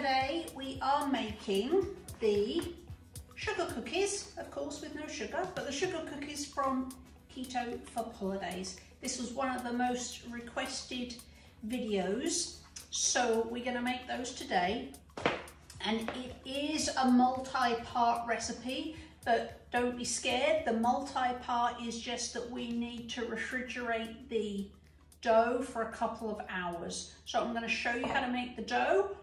today we are making the sugar cookies, of course with no sugar, but the sugar cookies from Keto for Holidays. This was one of the most requested videos, so we're going to make those today. And it is a multi-part recipe, but don't be scared. The multi-part is just that we need to refrigerate the dough for a couple of hours. So I'm going to show you how to make the dough,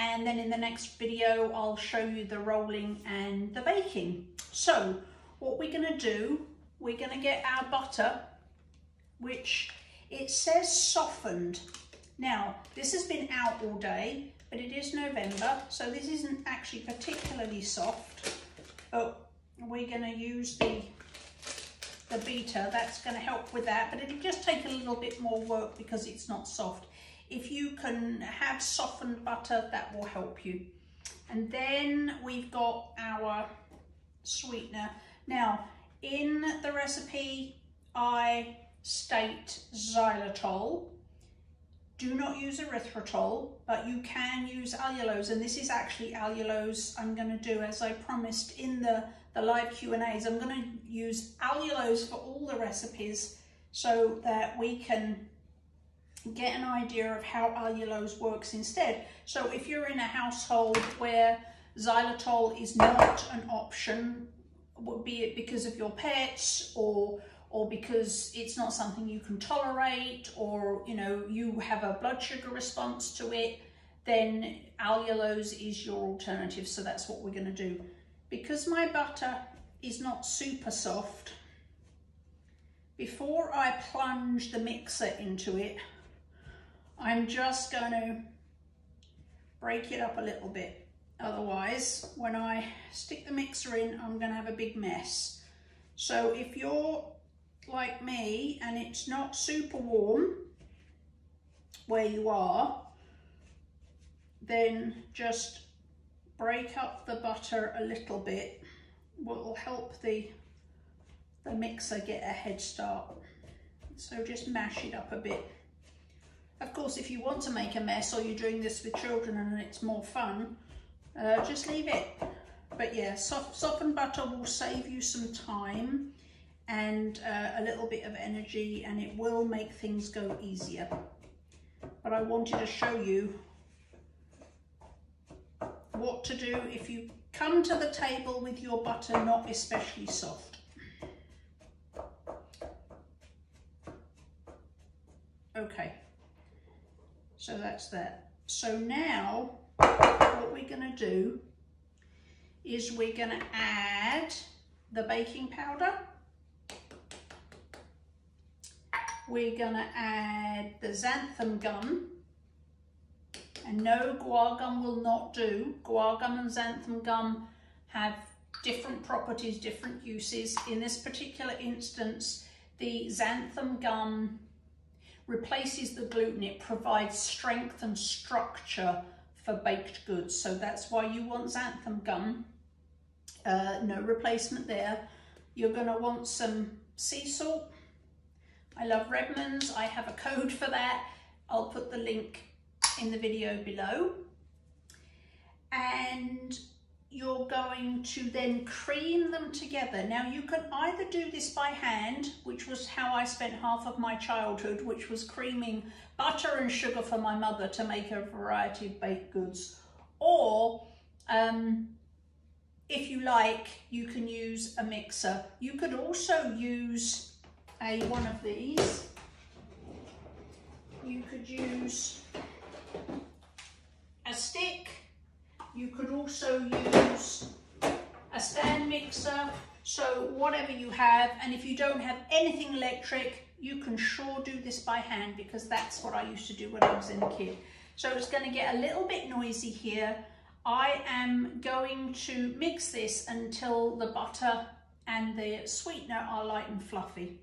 and then in the next video I'll show you the rolling and the baking. So what we're going to do, we're going to get our butter, which it says softened. Now this has been out all day, but it is November, so this isn't actually particularly soft, but we're going to use the beater. That's going to help with that, but it'll just take a little bit more work because it's not soft. If you can have softened butter, that will help you. And then we've got our sweetener. Now in the recipe I state xylitol. Do not use erythritol, but you can use allulose, and this is actually allulose I'm going to do, as I promised in the live Q&As. I'm going to use allulose for all the recipes so that we can get an idea of how allulose works instead. So if you're in a household where xylitol is not an option, be it because of your pets or because it's not something you can tolerate, or you have a blood sugar response to it, then allulose is your alternative. So that's what we're going to do. Because my butter is not super soft, before I plunge the mixer into it, I'm just going to break it up a little bit. Otherwise, when I stick the mixer in, I'm going to have a big mess. So if you're like me and it's not super warm where you are, then just break up the butter a little bit. What will help the mixer get a head start. So just mash it up a bit. Of course, if you want to make a mess, or you're doing this with children and it's more fun, just leave it. But yeah, softened butter will save you some time and a little bit of energy, and it will make things go easier. But I wanted to show you what to do if you come to the table with your butter not especially soft. Okay, so that's that. So now what we're going to do is we're going to add the baking powder. We're going to add the xanthan gum, and no, guar gum will not do. Guar gum and xanthan gum have different properties, different uses. In this particular instance, the xanthan gum replaces the gluten. It provides strength and structure for baked goods, so that's why you want xanthan gum. No replacement there. You're going to want some sea salt. I love Redmond's. I have a code for that. I'll put the link in the video below. And you're going to then cream them together. Now you can either do this by hand, which was how I spent half of my childhood, which was creaming butter and sugar for my mother to make a variety of baked goods. Or if you like, you can use a mixer. You could also use one of these. You could use a stick. You could also use a stand mixer. So whatever you have, and if you don't have anything electric, you can sure do this by hand, because that's what I used to do when I was a kid. So it's going to get a little bit noisy here. I am going to mix this until the butter and the sweetener are light and fluffy.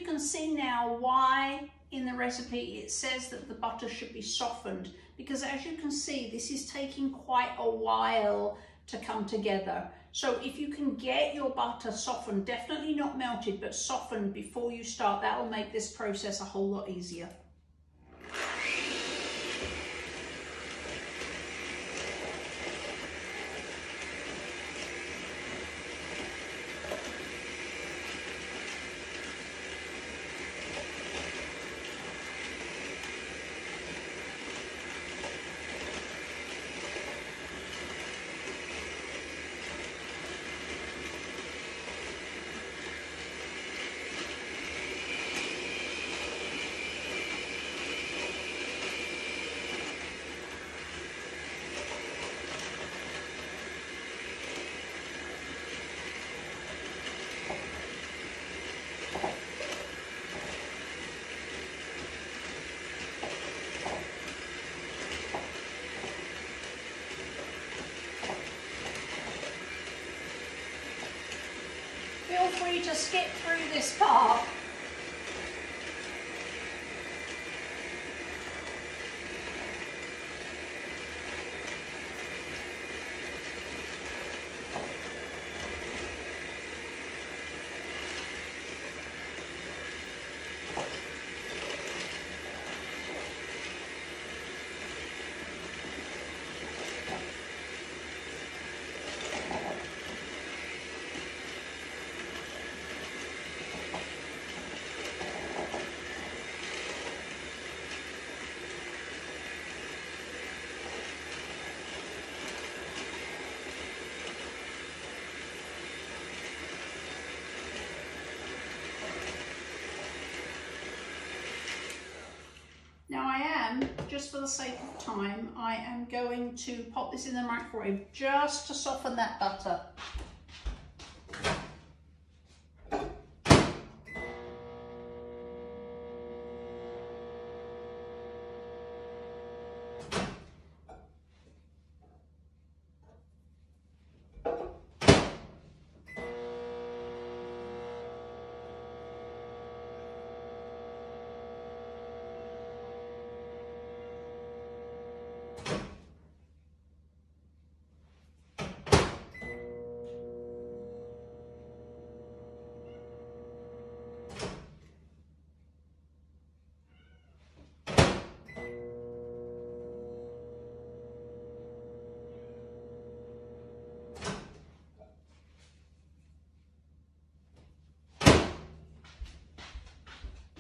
can see now why in the recipe it says that the butter should be softened, because as you can see, this is taking quite a while to come together. So if you can get your butter softened, definitely not melted, but softened before you start, that will make this process a whole lot easier. Feel free to skip through this part. Now I am, just for the sake of time, I am going to pop this in the microwave just to soften that butter.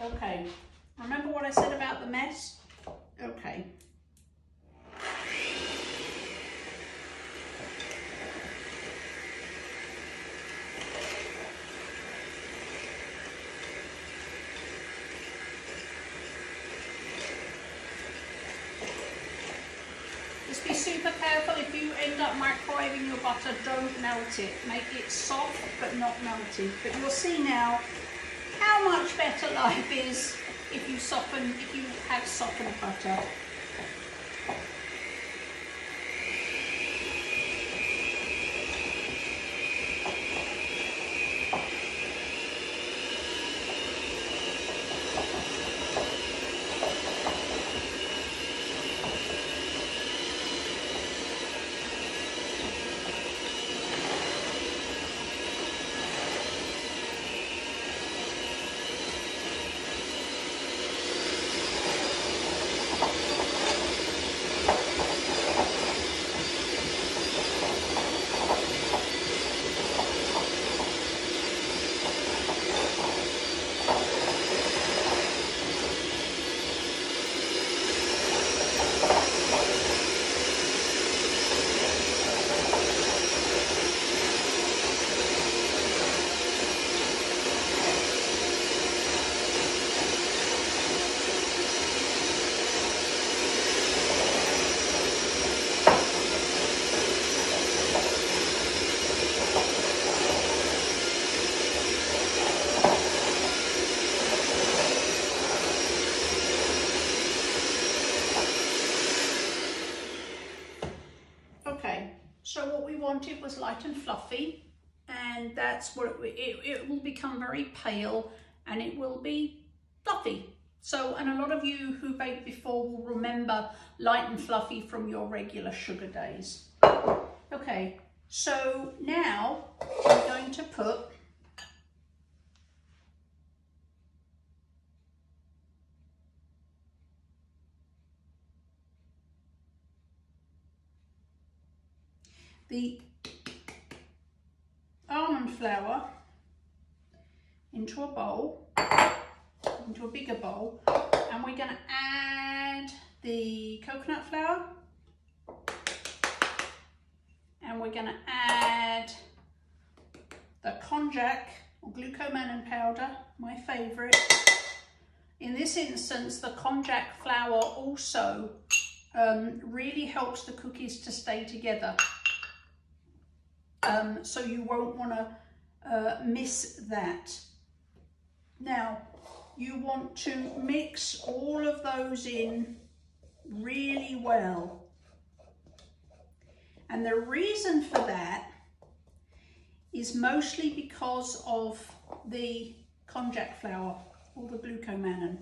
Okay, remember what I said about the mess? Okay. Just be super careful if you end up microwaving your butter, don't melt it. Make it soft but not melted. But you'll see now how much better life is if you have softened butter. So what we wanted was light and fluffy, and that's what it will become very pale, and it will be fluffy. So, and a lot of you who baked before will remember light and fluffy from your regular sugar days. Okay, so now I'm going to put the almond flour into a bowl, into a bigger bowl, and we're going to add the coconut flour, and we're going to add the konjac or glucomannan powder, my favourite. In this instance, the konjac flour also really helps the cookies to stay together. So you won't want to miss that. Now, you want to mix all of those in really well. And the reason for that is mostly because of the konjac flour or the glucomannan.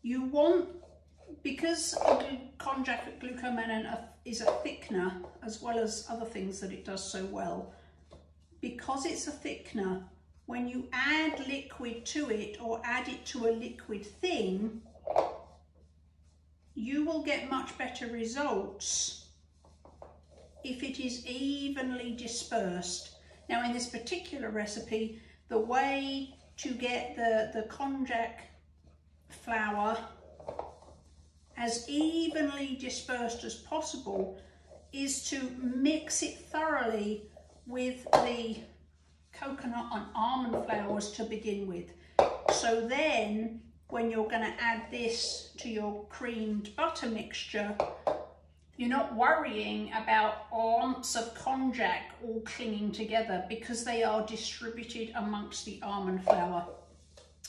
You want, because konjac glucomannan is a thickener as well as other things that it does so well, because it's a thickener, when you add liquid to it or add it to a liquid thing, you will get much better results if it is evenly dispersed. Now in this particular recipe, the way to get the konjac flour as evenly dispersed as possible is to mix it thoroughly with the coconut and almond flours to begin with. So then when you're going to add this to your creamed butter mixture, you're not worrying about lumps of konjac all clinging together because they are distributed amongst the almond flour.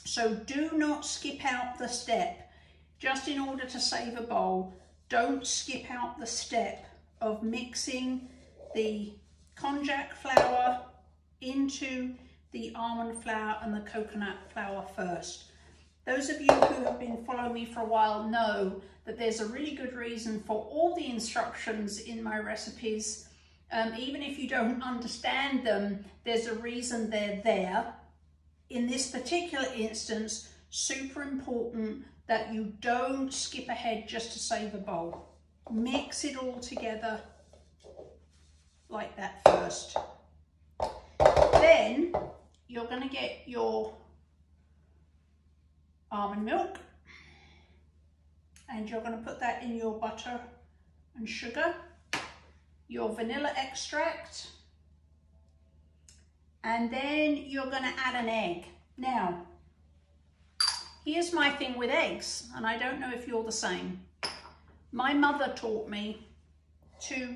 So do not skip out the step. Just in order to save a bowl, don't skip out the step of mixing the konjac flour into the almond flour and the coconut flour first. Those of you who have been following me for a while know that there's a really good reason for all the instructions in my recipes. Even if you don't understand them, there's a reason they're there. In this particular instance, super important that you don't skip ahead just to save a bowl. Mix it all together like that first. Then you're going to get your almond milk and you're going to put that in your butter and sugar, your vanilla extract, and then you're going to add an egg. Now, here's my thing with eggs, and I don't know if you're the same. My mother taught me to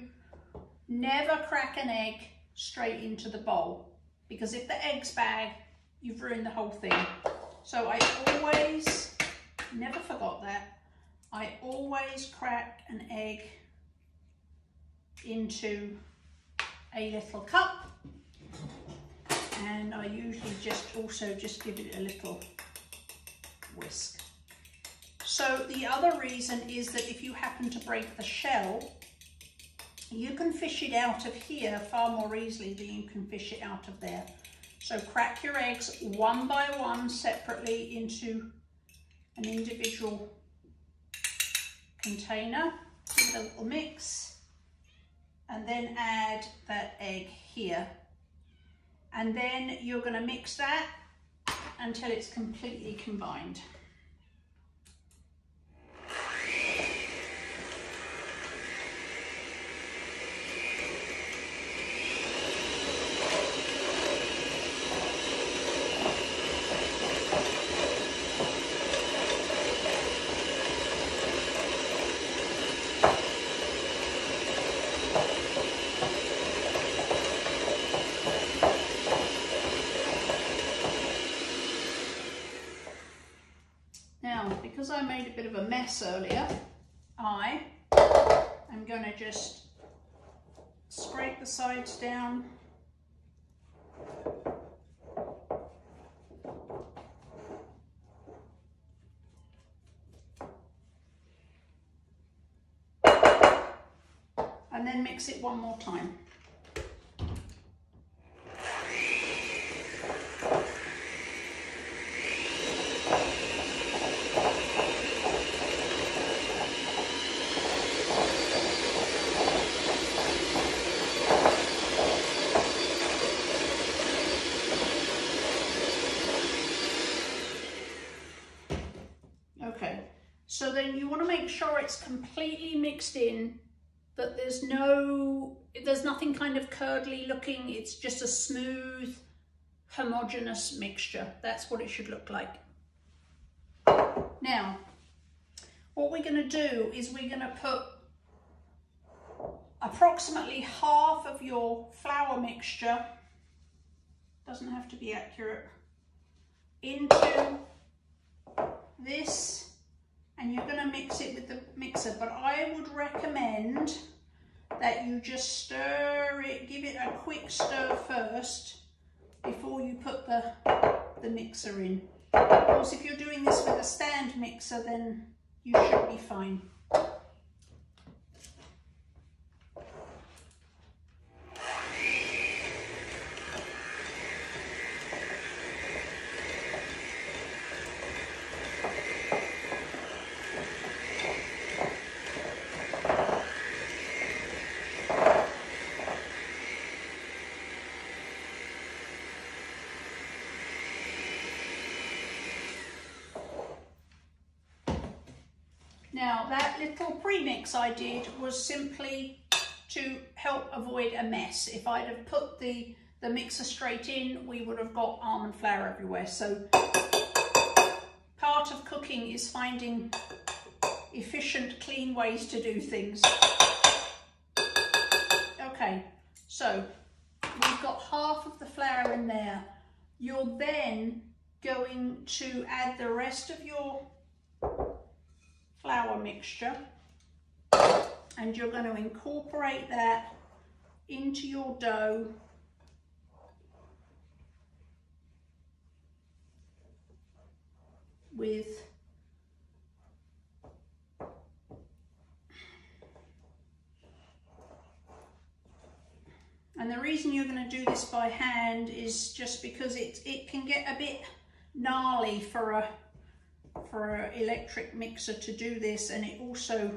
never crack an egg straight into the bowl, because if the egg's bad, you've ruined the whole thing. So I always, never forgot that, I always crack an egg into a little cup, and I usually just give it a little whisk. So the other reason is that if you happen to break the shell, you can fish it out of here far more easily than you can fish it out of there. So crack your eggs one by one separately into an individual container, give it a little mix, and then add that egg here. And then you're going to mix that until it's completely combined. Because I made a bit of a mess earlier, I am going to just scrape the sides down And then mix it one more time. Okay, so then you want to make sure it's completely mixed in, that there's nothing kind of curdly looking. It's just a smooth, homogeneous mixture. That's what it should look like. Now, what we're going to do is we're going to put approximately half of your flour mixture, doesn't have to be accurate, into this, and you're going to mix it with the mixer, but I would recommend that you just stir it, give it a quick stir first before you put the mixer in. Of course, if you're doing this with a stand mixer, then you should be fine. Now, that little pre-mix I did was simply to help avoid a mess. If I'd have put the mixer straight in, we would have got almond flour everywhere. So part of cooking is finding efficient, clean ways to do things. Okay, so we've got half of the flour in there. You're then going to add the rest of your flour mixture, and you're going to incorporate that into your dough with and the reason you're going to do this by hand is just because it can get a bit gnarly for an electric mixer to do this, and it also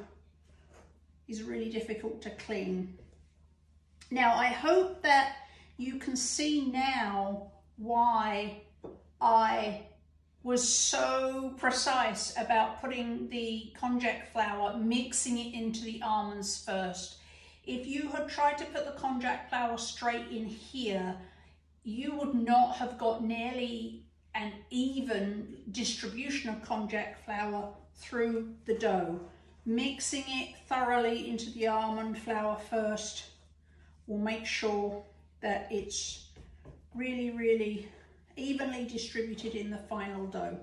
is really difficult to clean. Now, I hope that you can see now why I was so precise about putting the konjac flour, mixing it into the almonds first. If you had tried to put the konjac flour straight in here, you would not have got nearly an even distribution of konjac flour through the dough. Mixing it thoroughly into the almond flour first will make sure that it's really, really evenly distributed in the final dough.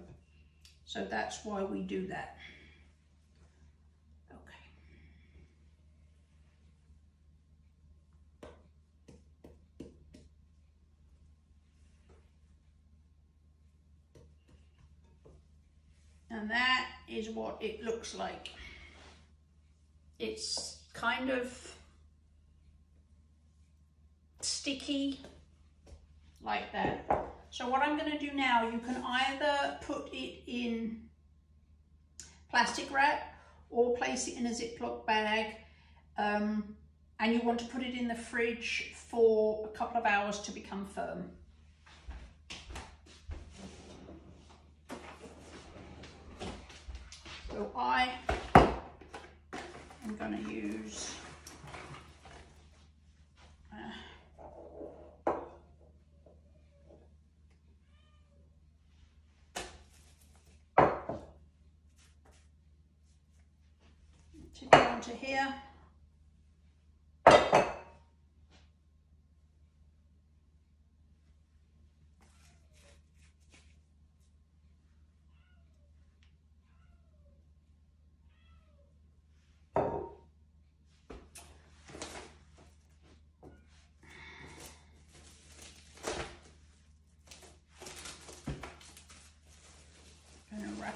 So that's why we do that. Okay. And that is what it looks like. It's kind of sticky like that. So what I'm going to do now, you can either put it in plastic wrap or place it in a Ziploc bag, and you want to put it in the fridge for a couple of hours to become firm. So I am going to use to go onto here.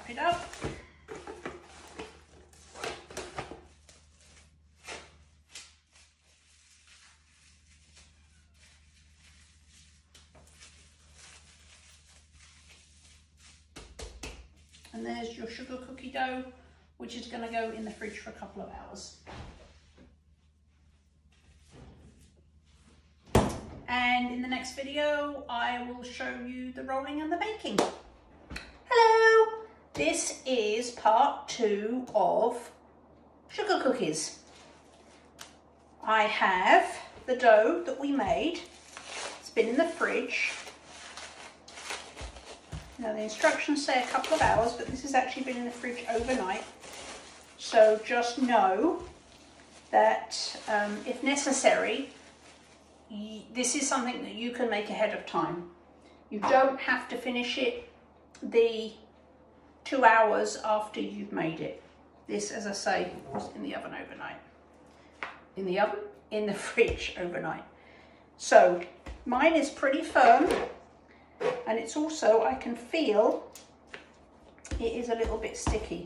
wrap it up. And there's your sugar cookie dough, which is going to go in the fridge for a couple of hours. And in the next video, I will show you the rolling and the baking. Hello! This is part 2 of sugar cookies. I have the dough that we made. It's been in the fridge. Now the instructions say a couple of hours, but this has actually been in the fridge overnight. So just know that if necessary, this is something that you can make ahead of time. You don't have to finish it the 2 hours after you've made it. This, as I say, was in the oven overnight. In the oven? In the fridge overnight. So mine is pretty firm. And it's also, I can feel it is a little bit sticky.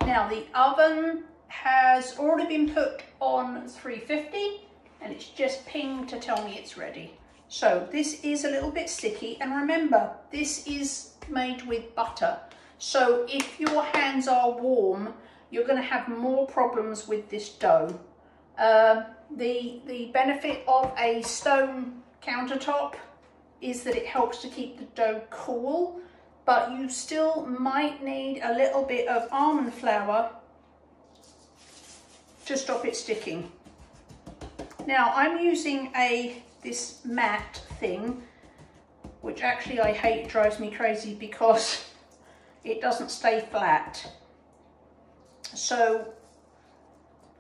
Now the oven has already been put on 350 and it's just pinged to tell me it's ready. So this is a little bit sticky, and remember, this is made with butter. So if your hands are warm, you're going to have more problems with this dough. The benefit of a stone countertop is that it helps to keep the dough cool, but you still might need a little bit of almond flour to stop it sticking. Now I'm using this mat thing, which actually I hate, drives me crazy because it doesn't stay flat. So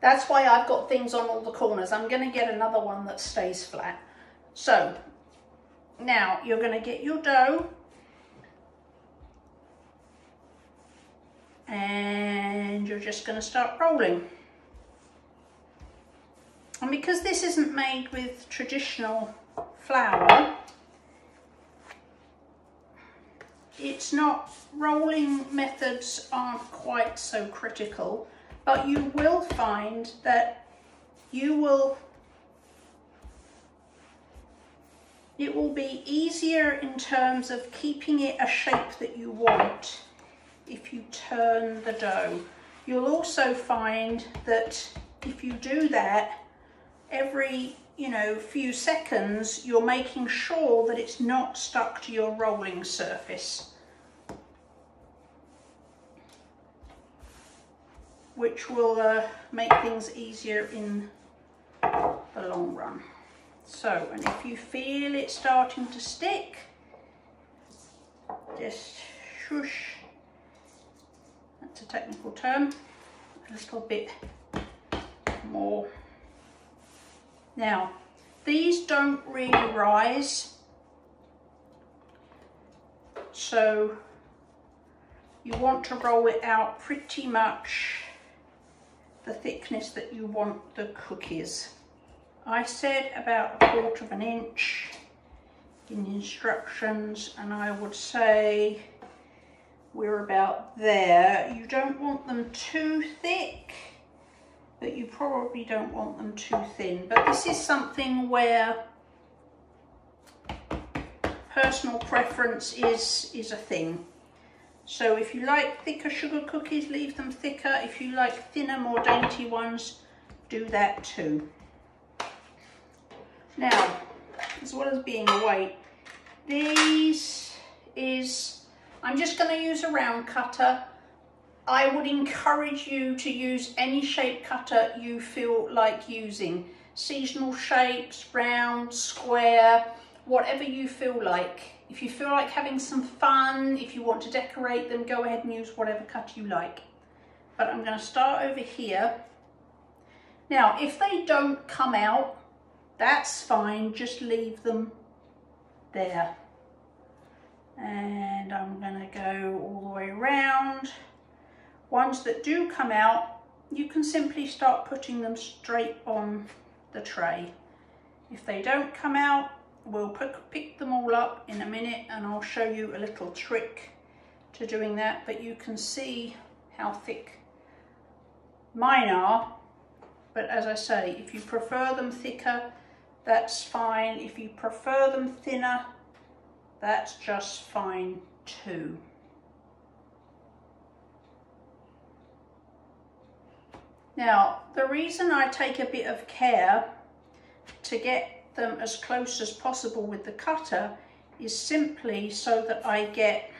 that's why I've got things on all the corners. I'm going to get another one that stays flat. So now you're going to get your dough and you're just going to start rolling. And because this isn't made with traditional flour, it's not, rolling methods aren't quite so critical, but you will find that it will be easier in terms of keeping it a shape that you want if you turn the dough. You'll also find that if you do that, every few seconds you're making sure that it's not stuck to your rolling surface, which will make things easier in the long run. So, and if you feel it starting to stick, just shush, that's a technical term, a little bit more. Now, these don't really rise, so you want to roll it out pretty much the thickness that you want the cookies. I said about 1/4 of an inch in the instructions, and I would say we're about there. You don't want them too thick, but you probably don't want them too thin. But this is something where personal preference is a thing. So if you like thicker sugar cookies, leave them thicker. If you like thinner, more dainty ones, do that too. Now, as well as being a weight, I'm just going to use a round cutter. I would encourage you to use any shape cutter you feel like using. Seasonal shapes, round, square, whatever you feel like. If you feel like having some fun, if you want to decorate them, go ahead and use whatever cutter you like. But I'm going to start over here. Now, if they don't come out, that's fine, just leave them there. And I'm going to go all the way around. Ones that do come out, you can simply start putting them straight on the tray. If they don't come out, we'll pick them all up in a minute, and I'll show you a little trick to doing that, but you can see how thick mine are. But as I say, if you prefer them thicker, that's fine. If you prefer them thinner, that's just fine too. Now, the reason I take a bit of care to get them as close as possible with the cutter is simply so that I get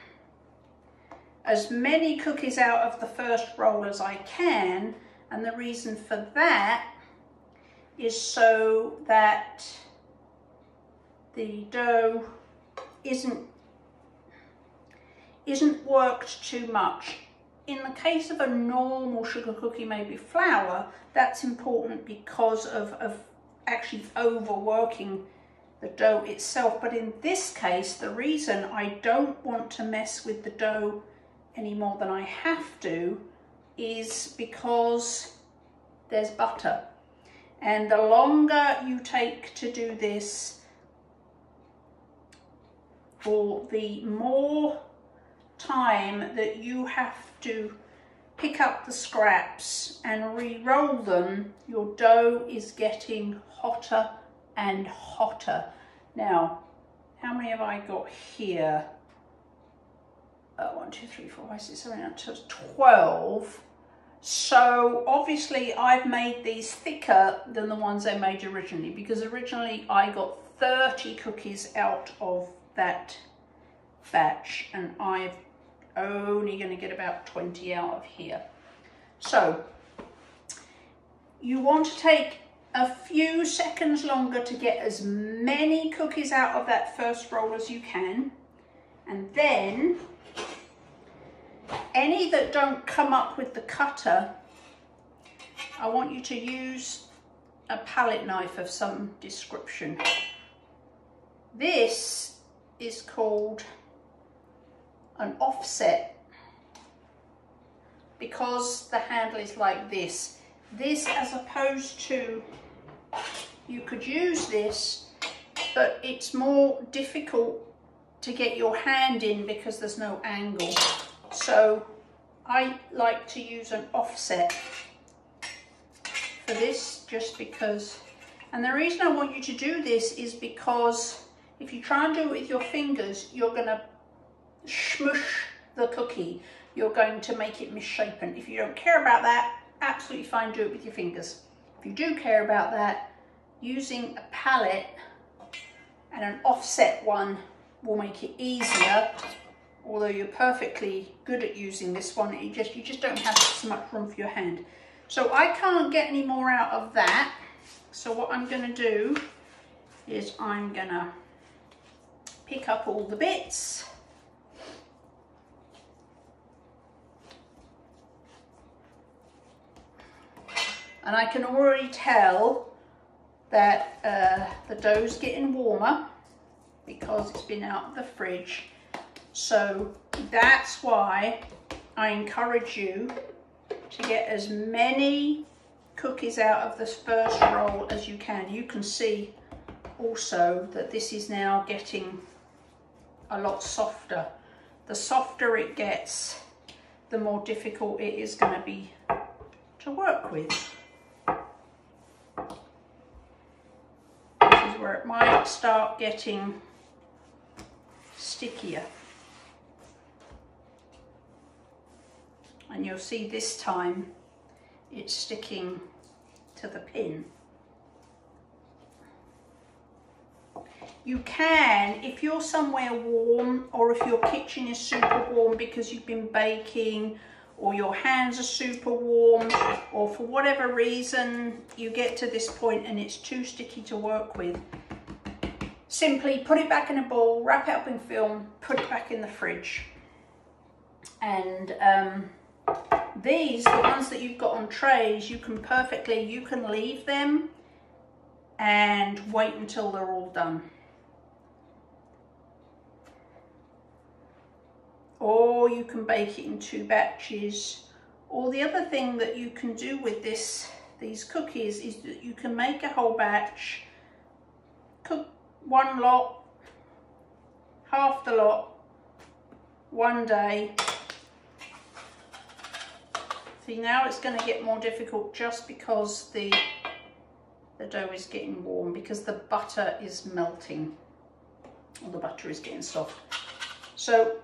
as many cookies out of the first roll as I can, and the reason for that is so that the dough isn't worked too much. In the case of a normal sugar cookie made with flour, that's important because of actually overworking the dough itself. But in this case, the reason I don't want to mess with the dough any more than I have to is because there's butter. And the longer you take to do this, or the more time that you have to pick up the scraps and re-roll them, your dough is getting hotter and hotter. Now, how many have I got here? 1, 2, 3, 4, 5, 6, 7, 8, 9, 12. So obviously I've made these thicker than the ones I made originally, because originally I got 30 cookies out of that batch and I'm only going to get about 20 out of here. So you want to take a few seconds longer to get as many cookies out of that first roll as you can, and then any that don't come up with the cutter, I want you to use a palette knife of some description. This is called an offset because the handle is like this. This, as opposed to, you could use this, but it's more difficult to get your hand in because there's no angle. So I like to use an offset for this, just because, and the reason I want you to do this is because if you try and do it with your fingers, you're going to smush the cookie. You're going to make it misshapen. If you don't care about that, absolutely fine, do it with your fingers. If you do care about that, using a palette and an offset one will make it easier. Although you're perfectly good at using this one, you just don't have so much room for your hand. So I can't get any more out of that. So what I'm going to do is I'm going to pick up all the bits. And I can already tell that the dough's getting warmer because it's been out of the fridge. So that's why I encourage you to get as many cookies out of this first roll as you can. You can see also that this is now getting a lot softer. The softer it gets, the more difficult it is going to be to work with. This is where it might start getting stickier. And you'll see this time it's sticking to the pin. You can, if you're somewhere warm, or if your kitchen is super warm because you've been baking, or your hands are super warm, or for whatever reason you get to this point and it's too sticky to work with, simply put it back in a bowl, wrap it up in film, put it back in the fridge. And these, the ones that you've got on trays, you can leave them and wait until they're all done. Or you can bake it in 2 batches. Or the other thing that you can do with these cookies is that you can make a whole batch, cook one lot, half the lot, one day, See, now it's going to get more difficult just because the dough is getting warm, because the butter is melting, or the butter is getting soft. So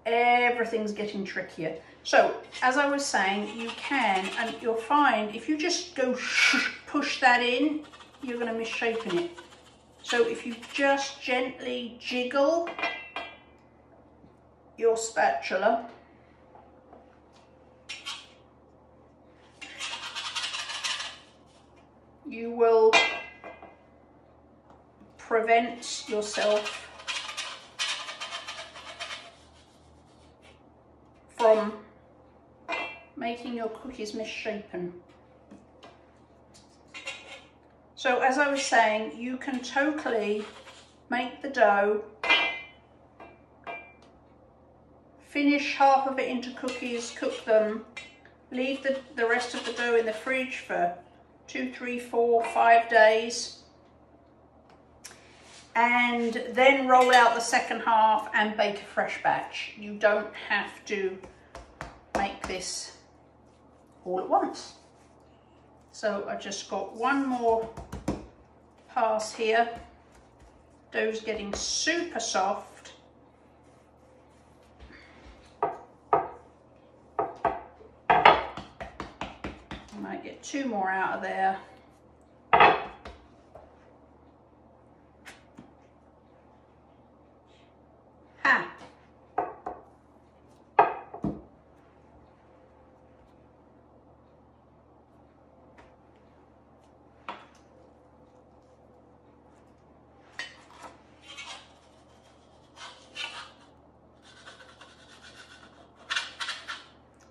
everything's getting trickier. So as I was saying, you can, and you'll find if you just go push that in, you're going to misshapen it. So if you just gently jiggle your spatula, you will prevent yourself from making your cookies misshapen. So as I was saying, you can totally make the dough, finish half of it into cookies, cook them, leave the rest of the dough in the fridge for 2, 3, 4, 5 days, and then roll out the second half and bake a fresh batch. You don't have to make this all at once. So I just got one more pass here. Dough's getting super soft. I might get 2 more out of there. Ha!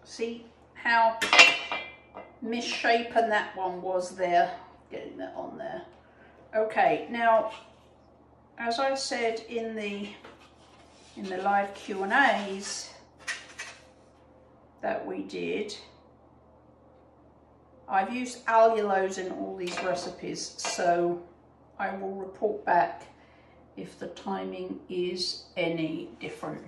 See how misshapen that one was there, getting that on there. Okay, now as I said in the live Q&As that we did, I've used allulose in all these recipes, so I will report back if the timing is any different.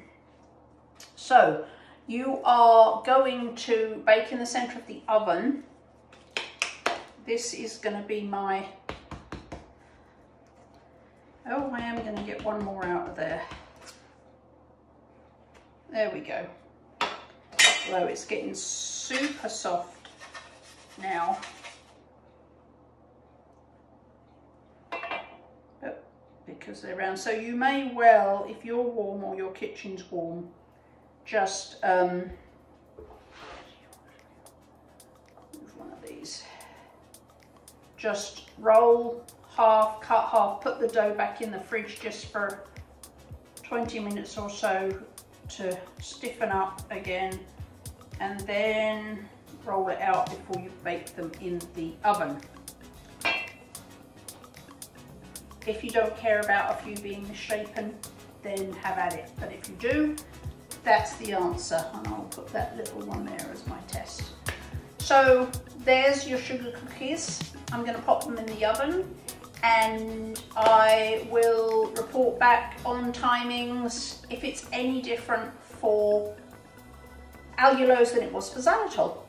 So you are going to bake in the center of the oven. This is going to be my, oh, I am going to get one more out of there. There we go. Although it's getting super soft now. But because they're round. So you may well, if you're warm or your kitchen's warm, just move one of these. Just roll half, cut half, put the dough back in the fridge just for 20 minutes or so to stiffen up again, and then roll it out before you bake them in the oven. If you don't care about a few being misshapen, then have at it. But if you do, that's the answer, and I'll put that little one there as my test. So there's your sugar cookies. I'm going to pop them in the oven, and I will report back on timings if it's any different for allulose than it was for xylitol.